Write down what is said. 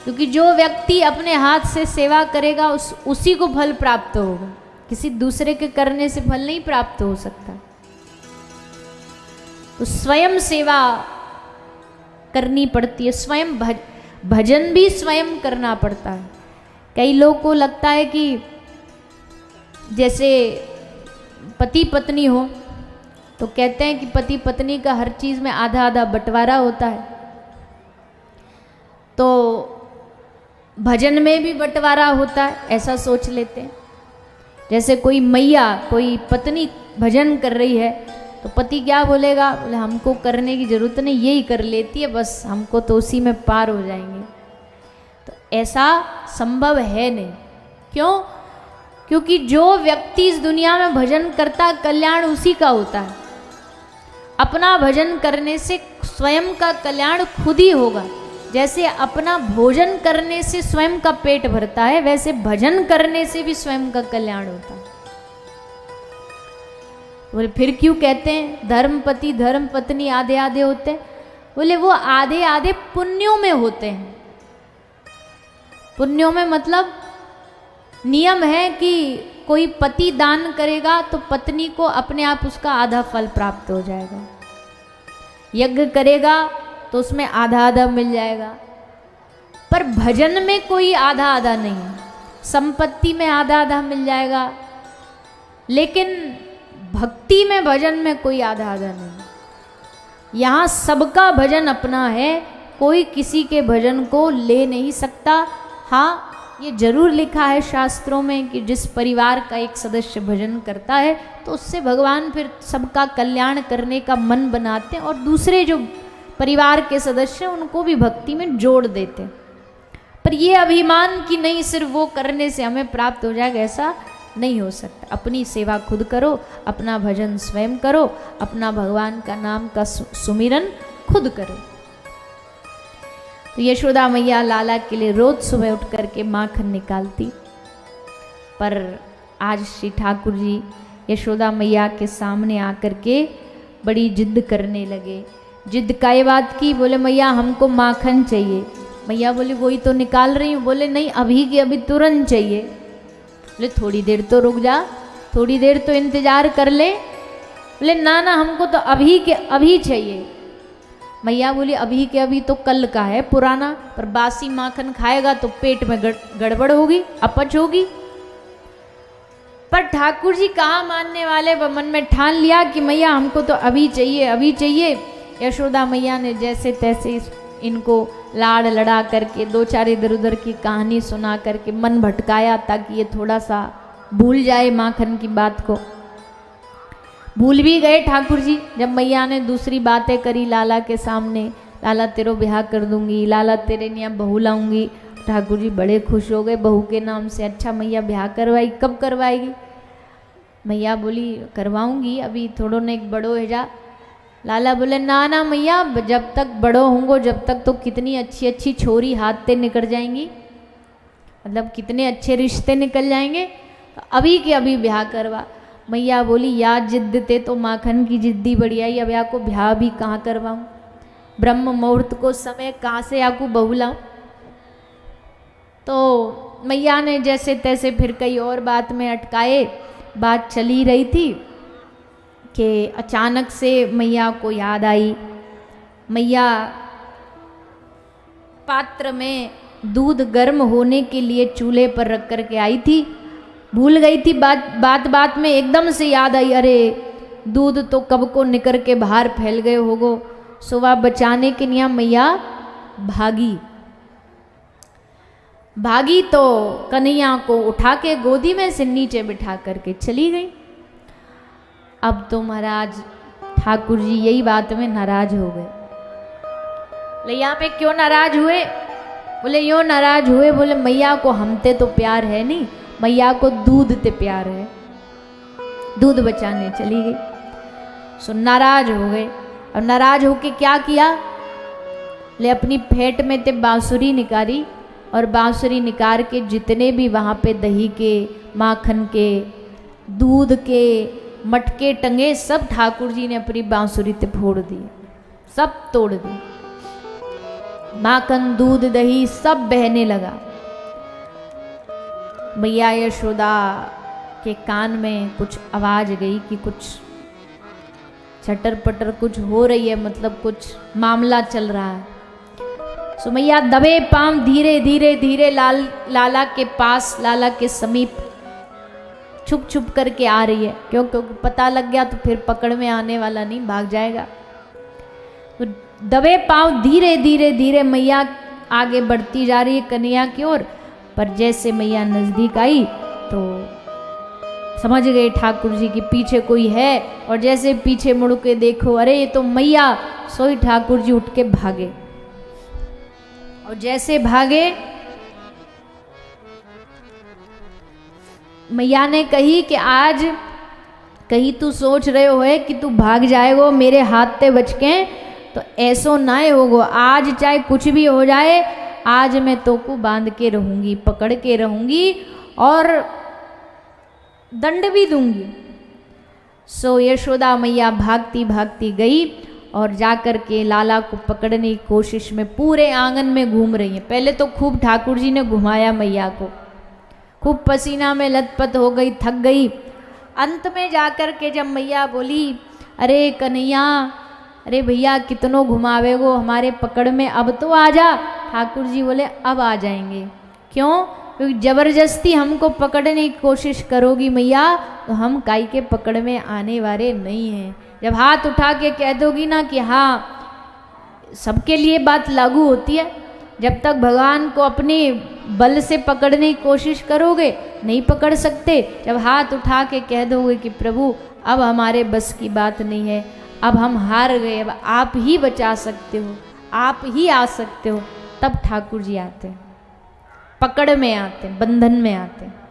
क्योंकि जो व्यक्ति अपने हाथ से सेवा करेगा उसी को फल प्राप्त होगा, किसी दूसरे के करने से फल नहीं प्राप्त हो सकता। तो स्वयं सेवा करनी पड़ती है, स्वयं भजन भी स्वयं करना पड़ता है। कई लोग को लगता है कि जैसे पति पत्नी हो तो कहते हैं कि पति पत्नी का हर चीज़ में आधा आधा बंटवारा होता है, तो भजन में भी बंटवारा होता है, ऐसा सोच लेते हैं। जैसे कोई मैया, कोई पत्नी भजन कर रही है तो पति क्या बोलेगा, बोले हमको करने की जरूरत नहीं, यही कर लेती है बस, हमको तो उसी में पार हो जाएंगे। तो ऐसा संभव है नहीं। क्यों? क्योंकि जो व्यक्ति इस दुनिया में भजन करता कल्याण उसी का होता है। अपना भजन करने से स्वयं का कल्याण खुद ही होगा। जैसे अपना भोजन करने से स्वयं का पेट भरता है, वैसे भजन करने से भी स्वयं का कल्याण होता है। बोले फिर क्यों कहते हैं धर्मपति धर्म पत्नी आधे आधे होते हैं? बोले वो आधे आधे पुण्यों में होते हैं। पुण्यों में मतलब नियम है कि कोई पति दान करेगा तो पत्नी को अपने आप उसका आधा फल प्राप्त हो जाएगा, यज्ञ करेगा तो उसमें आधा आधा मिल जाएगा। पर भजन में कोई आधा आधा नहीं है, संपत्ति में आधा आधा मिल जाएगा, लेकिन भक्ति में भजन में कोई आधा आधा नहीं। यहाँ सबका भजन अपना है, कोई किसी के भजन को ले नहीं सकता। हाँ, ये जरूर लिखा है शास्त्रों में कि जिस परिवार का एक सदस्य भजन करता है तो उससे भगवान फिर सबका कल्याण करने का मन बनाते हैं और दूसरे जो परिवार के सदस्य हैं उनको भी भक्ति में जोड़ देते हैं। पर ये अभिमान कि नहीं सिर्फ वो करने से हमें प्राप्त हो जाएगा, ऐसा नहीं हो सकता। अपनी सेवा खुद करो, अपना भजन स्वयं करो, अपना भगवान का नाम का सुमिरन खुद करो। तो यशोदा मैया लाला के लिए रोज सुबह उठ करके माखन निकालती। पर आज श्री ठाकुर जी यशोदा मैया के सामने आकर के बड़ी जिद करने लगे। जिद का ये बात की, बोले मैया हमको माखन चाहिए। मैया बोली वही तो निकाल रही हूँ। बोले नहीं, अभी की अभी तुरंत चाहिए। बोले थोड़ी देर तो रुक जा, थोड़ी देर तो इंतजार कर ले। बोले ना ना, हमको तो अभी के अभी चाहिए। मैया बोली अभी के अभी तो कल का है, पुराना, पर बासी माखन खाएगा तो पेट में गड़बड़ होगी, अपच होगी। पर ठाकुर जी कहाँ मानने वाले, मन में ठान लिया कि मैया हमको तो अभी चाहिए, अभी चाहिए। यशोदा मैया ने जैसे तैसे इनको लाड़ लड़ा करके दो चार इधर उधर की कहानी सुना करके मन भटकाया, ताकि ये थोड़ा सा भूल जाए माखन की बात को। भूल भी गए ठाकुर जी जब मैया ने दूसरी बातें करी लाला के सामने। लाला तेरो ब्याह कर दूंगी, लाला तेरे यहाँ बहू लाऊंगी। ठाकुर जी बड़े खुश हो गए बहू के नाम से। अच्छा मैया ब्याह करवाई, कब करवाएगी? मैया बोली करवाऊंगी, अभी थोड़ो ने एक बड़ो है जा। लाला बोले ना ना मैया, जब तक बड़ो होंगो जब तक तो कितनी अच्छी अच्छी छोरी हाथ से निकल जाएंगी, मतलब कितने अच्छे रिश्ते निकल जाएंगे, अभी के अभी ब्याह करवा। मैया बोली या जिद्द ते तो माखन की जिद्दी बढ़िया ही, अब या को ब्याह भी कहाँ करवाऊँ, ब्रह्म मुहूर्त को समय कहाँ से याकू बहू लाऊं। तो मैया ने जैसे तैसे फिर कई और बात में अटकाए। बात चली रही थी कि अचानक से मैया को याद आई। मैया पात्र में दूध गर्म होने के लिए चूल्हे पर रख कर के आई थी, भूल गई थी। बात में एकदम से याद आई, अरे दूध तो कब को निकर के बाहर फैल गए होगो। सुबह बचाने के लिए मैया भागी तो कन्हैया को उठा के गोदी में से नीचे बिठा करके चली गई। अब तो महाराज ठाकुर जी यही बात में नाराज हो गए। बोले यहाँ पे क्यों नाराज हुए? बोले यूँ नाराज हुए, बोले मैया को हमते तो प्यार है नहीं, मैया को दूध ते प्यार है, दूध बचाने चली गई। सो नाराज हो गए। और नाराज होके क्या किया? ले अपनी फेंट में ते बांसुरी निकाली और बांसुरी निकाल के जितने भी वहाँ पे दही के, माखन के, दूध के मटके टंगे सब ठाकुर जी ने अपनी बांसुरी ते फोड़ दिए, सब तोड़ दिए। माखन दूध दही सब बहने लगा। मैया यशोदा के कान में कुछ आवाज गई कि कुछ चटर पटर कुछ हो रही है, मतलब कुछ मामला चल रहा है। सो मैया दबे पांव धीरे धीरे धीरे लाला के पास, लाला के समीप छुप छुप करके आ रही है, क्योंकि पता लग गया तो फिर पकड़ में आने वाला नहीं, भाग जाएगा। तो दबे पांव धीरे धीरे धीरे मैया आगे बढ़ती जा रही है कन्हैया की ओर। पर जैसे मैया नजदीक आई तो समझ गए ठाकुर जी कि पीछे कोई है, और जैसे पीछे मुड़ के देखो, अरे ये तो मैया। सोई ठाकुर जी उठ के भागे, और जैसे भागे मैया ने कही कि आज कहीं तू सोच रहे हो है कि तू भाग जाएगो मेरे हाथ ते बच के, तो ऐसो ना होगो। आज चाहे कुछ भी हो जाए, आज मैं तो को बांध के रहूंगी, पकड़ के रहूंगी और दंड भी दूंगी। सो यशोदा मैया भागती भागती गई और जाकर के लाला को पकड़ने की कोशिश में पूरे आंगन में घूम रही है। पहले तो खूब ठाकुर जी ने घुमाया मैया को, खूब पसीना में लथपथ हो गई, थक गई। अंत में जाकर के जब मैया बोली, अरे कन्हैया, अरे भैया कितनों घुमावे गो हमारे पकड़ में, अब तो आ जा। ठाकुर जी बोले अब आ जाएंगे। क्यों? क्योंकि जबरदस्ती हमको पकड़ने की कोशिश करोगी मैया तो हम काई के पकड़ में आने वाले नहीं हैं। जब हाथ उठा के कह दोगी ना कि हाँ, सबके लिए बात लागू होती है। जब तक भगवान को अपने बल से पकड़ने की कोशिश करोगे नहीं पकड़ सकते। जब हाथ उठा के कह दोगे कि प्रभु अब हमारे बस की बात नहीं है, अब हम हार गए, अब आप ही बचा सकते हो, आप ही आ सकते हो, तब ठाकुर जी आते हैं, पकड़ में आते हैं, बंधन में आते हैं।